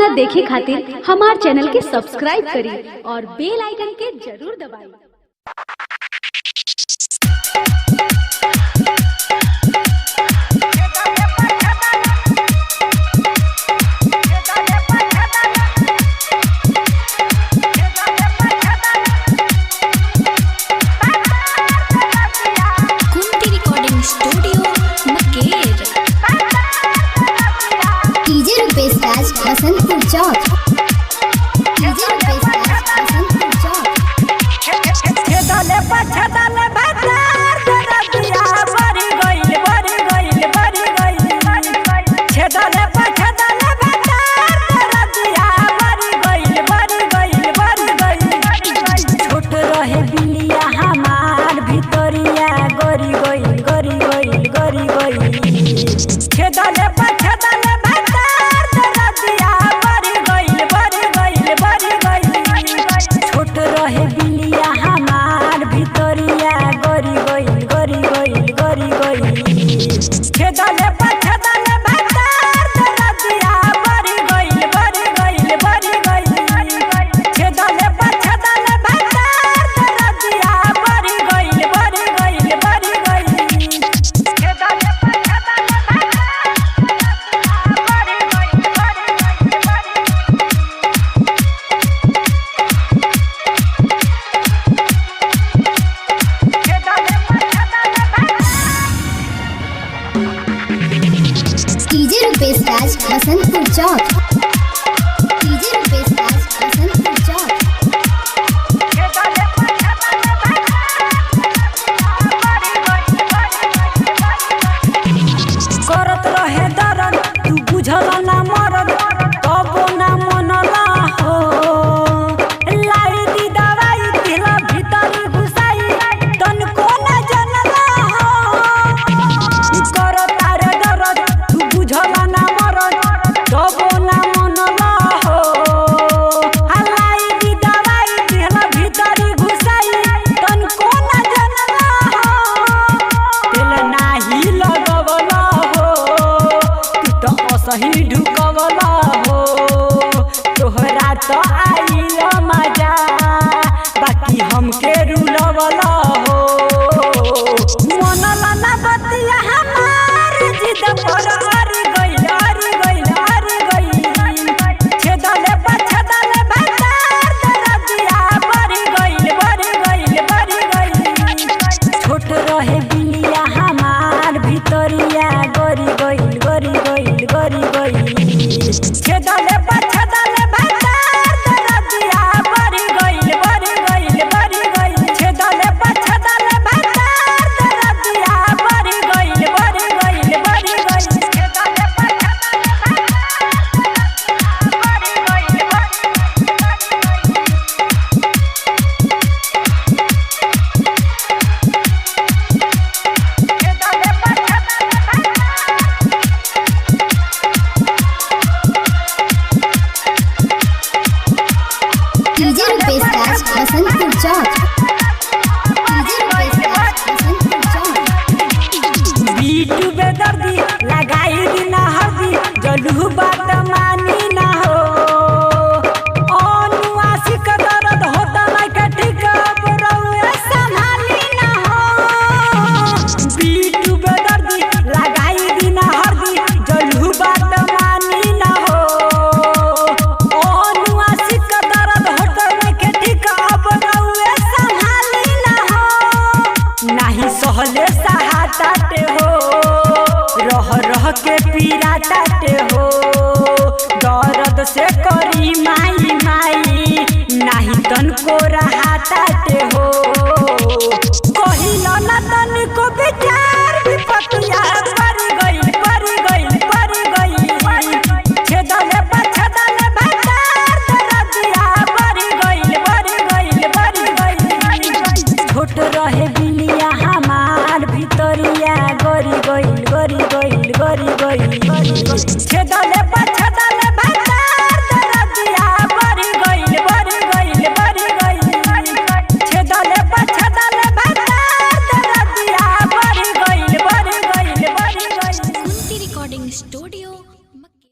नया देखे खातिर हमार चैनल के सब्सक्राइब करी और बेल आइकन के जरूर दबाई। बसंतपुर चौक छेदले पछदले भतार दरदिया बड़ी गइल छेदले पछदले भतार दरदिया बड़ी गइल छोट रहे बिलिया हमार भितरिया गरी गइल छेदले पछदले भतार दरदिया छोट रहे बिलिया हमार भितरिया गरी गइल छेदले पछदले भतार दरदिया बड़ी गइल छेदले पछदले भतार दरदिया बड़ी गइल छेदले डीजे रुपेश राज बसंतपुर चौक करत रहे दरद तू बुझल ना मरद तबो ना मनला हो लाई दी दवाई दिला भीतर घुसाई तनको ना जनला हो करत रे दरद तू बुझल ना मरद तबो ना मनला हो लाई दी दवाई दिला भीतर घुसाई तनको ना जनला हो दिल नाही लगवला सही ढुकवला हो तोहरा तो आइल मजा बाकी हमके रुलवला हो मनला ना बतिया हमार जिद पर हर गइल छेदले पछदले भतार दरदिया बड़ी गइल छोट रहे बिलिया हमार भितरिया गरी गइल छेदले पछदले भतार दरदिया बड़ी गइल छेदले पछदले भतार दरदिया बड़ी गइल छेदले डीजे रुपेश राज बसंतपुर चौक बीटू बेदर्दी लगाई दिना हरदी जलू बात मानी ना हो अनुआशिक दर्द होता ना के ठीक रउए संभाली ना हो बीटू बेदर्दी लगाई दिना हरदी जलू बात मानी ना हो अनुआशिक दर्द होता ना के ठीक रउए संभाली ना हो नाही सहले सहाताते हो रह के पीरा ताते हो दर्द से करी माई नाही तनको रहा ताते हो कहिला ना तनिको विचार